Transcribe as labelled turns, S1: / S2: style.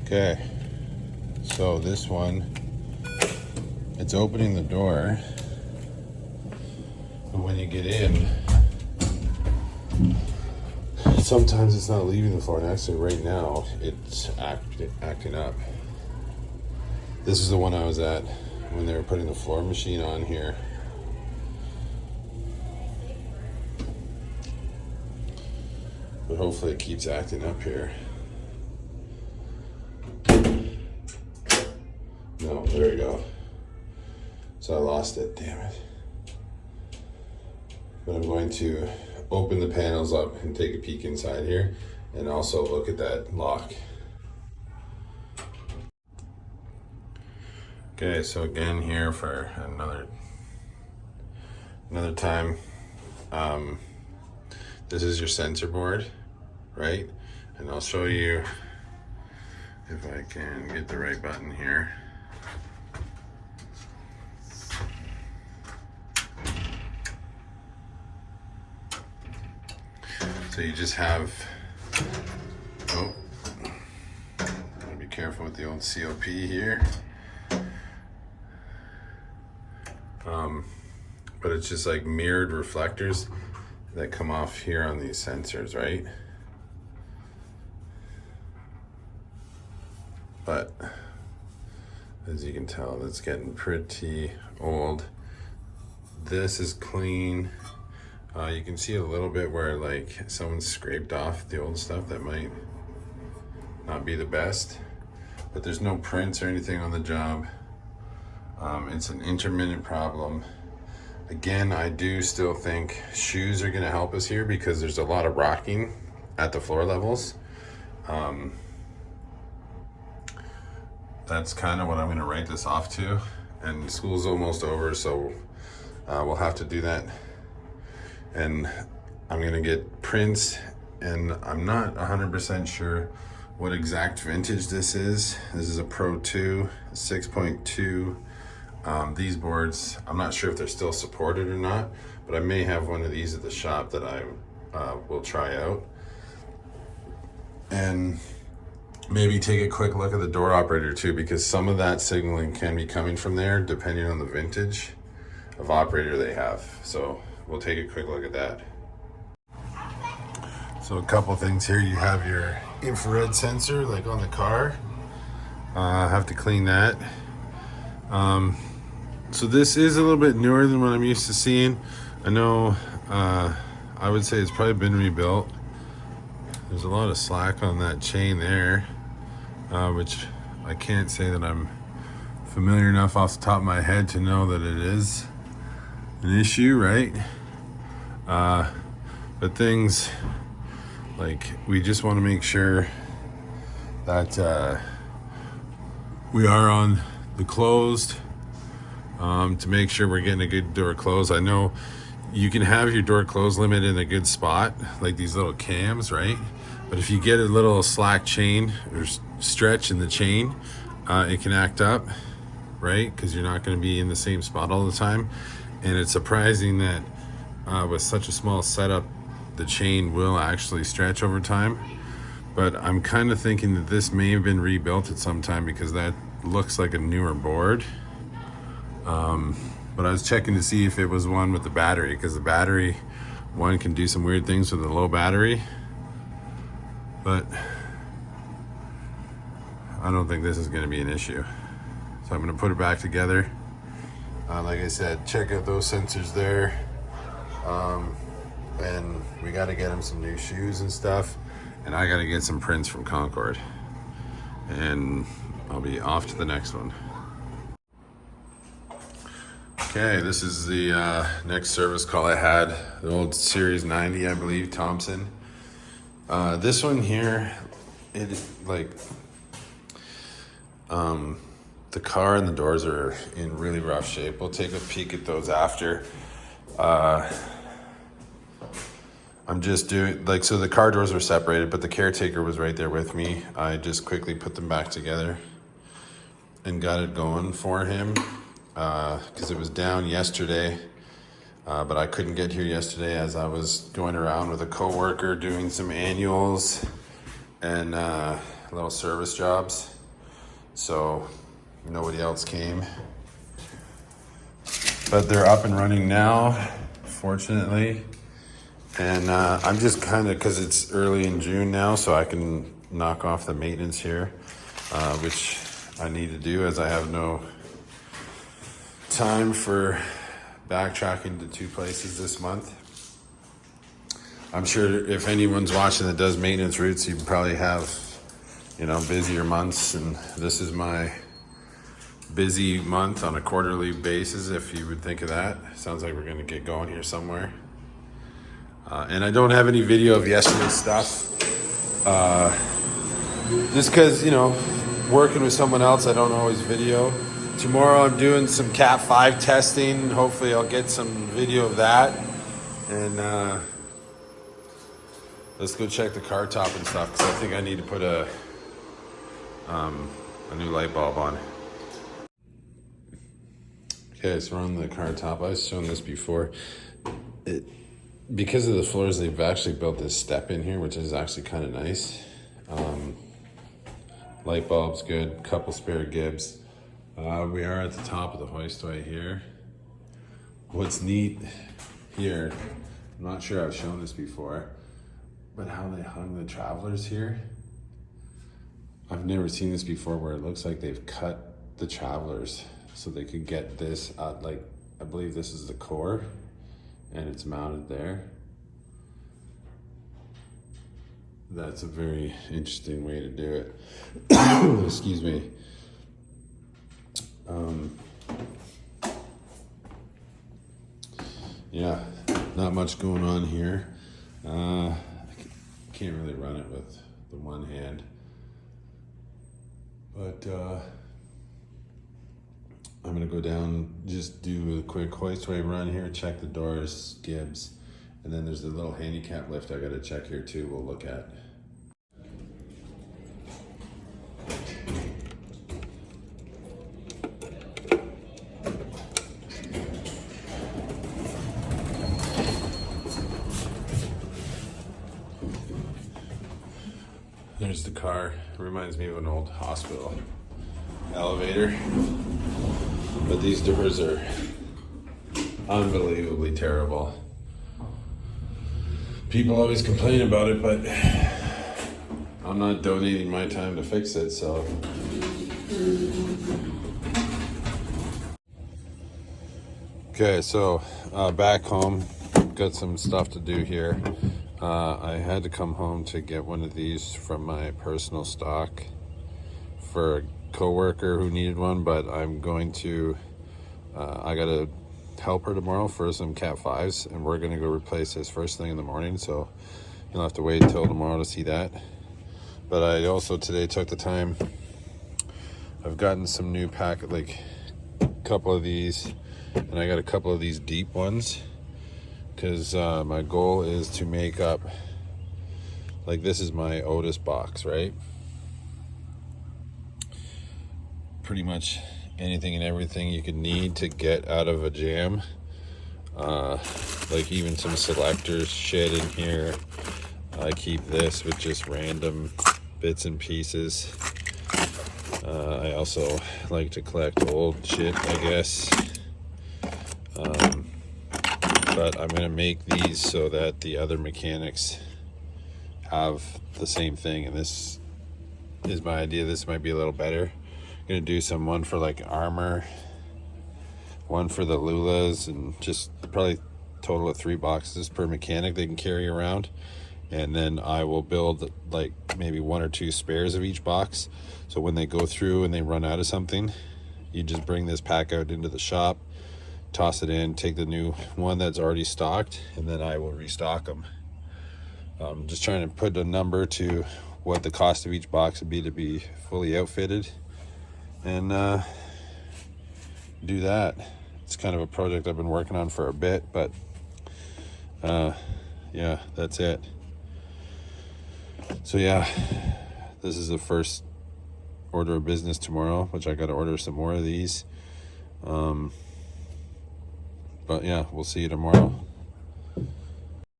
S1: Okay, so this one, it's opening the door, but when you get in, sometimes it's not leaving the floor. And actually right now, it's acting up. This is the one I was at when they were putting the floor machine on here. But hopefully it keeps acting up here. No, there we go. So I lost it, damn it. But I'm going to open the panels up and take a peek inside here and also look at that lock. Okay, so again here for another time. This is your sensor board, right? And I'll show you if I can get the right button here. So you just have, oh, gotta be careful with the old COP here. But it's just like mirrored reflectors that come off here on these sensors, right? But as you can tell, it's getting pretty old. This is clean. You can see a little bit where like someone scraped off the old stuff. That might not be the best, but there's no prints or anything on the job. It's an intermittent problem. Again, I do still think shoes are gonna help us here because there's a lot of rocking at the floor levels. That's kind of what I'm gonna write this off to. And school's almost over, so we'll have to do that. And I'm gonna get prints, and I'm not 100% sure what exact vintage this is. This is a Pro 2 6.2. These boards, I'm not sure if they're still supported or not, but I may have one of these at the shop that I will try out. And maybe take a quick look at the door operator too, because some of that signaling can be coming from there depending on the vintage of operator they have. So we'll take a quick look at that. So a couple things here. You have your infrared sensor like on the car. I have to clean that. So this is a little bit newer than what I'm used to seeing. I know, I would say it's probably been rebuilt. There's a lot of slack on that chain there, which I can't say that I'm familiar enough off the top of my head to know that it is an issue, right? But things like, we just want to make sure that we are on the closed, to make sure we're getting a good door close. I know you can have your door close limit in a good spot, like these little cams, right? But if you get a little slack chain or stretch in the chain, it can act up, right? Because you're not going to be in the same spot all the time. And it's surprising that with such a small setup, the chain will actually stretch over time. But I'm kind of thinking that this may have been rebuilt at some time because that looks like a newer board. But I was checking to see if it was one with the battery, because the battery one can do some weird things with a low battery. But I don't think this is going to be an issue. So I'm going to put it back together. Like I said, check out those sensors there. And we got to get him some new shoes and stuff. And I got to get some prints from Concord. And I'll be off to the next one. Okay, this is the next service call I had. The old Series 90, I believe, Thompson. This one here, the car and the doors are in really rough shape. We'll take a peek at those after. I'm just doing, so the car doors were separated, but the caretaker was right there with me. I just quickly put them back together and got it going for him. Because it was down yesterday, but I couldn't get here yesterday as I was going around with a coworker doing some annuals and little service jobs. so nobody else came. But they're up and running now, fortunately. And I'm just kind of, because it's early in June now, so I can knock off the maintenance here, which I need to do as I have no time for backtracking to 2 places this month. I'm sure if anyone's watching that does maintenance routes, you probably have, busier months, and this is my busy month on a quarterly basis, if you would think of that. Sounds like we're going to get going here somewhere. And I don't have any video of yesterday's stuff. Just because, working with someone else, I don't always video. Tomorrow I'm doing some Cat 5 testing. Hopefully I'll get some video of that. And let's go check the car top and stuff, because I think I need to put a new light bulb on. Okay, so we're on the car top. I was showing this before. Because of the floors, they've actually built this step in here, which is actually kind of nice. Light bulb's good, couple spare Gibbs. We are at the top of the hoistway here. What's neat here, I'm not sure I've shown this before, but how they hung the travelers here. I've never seen this before, where it looks like they've cut the travelers so they could get this, I believe this is the core, and it's mounted there. That's a very interesting way to do it. Excuse me. Yeah, not much going on here. I can't really run it with the one hand, but I'm gonna go down, just do a quick hoistway run here, check the doors, Gibbs, and then there's the little handicap lift I gotta check here too, we'll look at. There's the car. It reminds me of an old hospital elevator. But these doors are unbelievably terrible. People always complain about it, but I'm not donating my time to fix it, so. Okay, so back home, got some stuff to do here. I had to come home to get one of these from my personal stock for a co-worker who needed one, but I'm going to, I gotta help her tomorrow for some Cat 5s, and we're gonna go replace this first thing in the morning, so you'll have to wait till tomorrow to see that. But I also today took the time, I've gotten some new packet, like a couple of these, and I got a couple of these deep ones, because my goal is to make up, like this is my Otis box, right? Pretty much anything and everything you could need to get out of a jam. Like even some selectors shit in here. I keep this with just random bits and pieces. I also like to collect old shit, I guess. But I'm gonna make these so that the other mechanics have the same thing, and this is my idea. This might be a little better. I'm gonna do one for like armor, one for the Lulas, and just probably total of 3 boxes per mechanic they can carry around. And then I will build like maybe 1 or 2 spares of each box, so when they go through and they run out of something, you just bring this pack out into the shop, toss it in, take the new one that's already stocked, and then I will restock them. Just trying to put a number to what the cost of each box would be to be fully outfitted, and do that. It's kind of a project I've been working on for a bit, but yeah, that's it. So yeah, this is the first order of business tomorrow, which I got to order some more of these. But yeah, we'll see you tomorrow.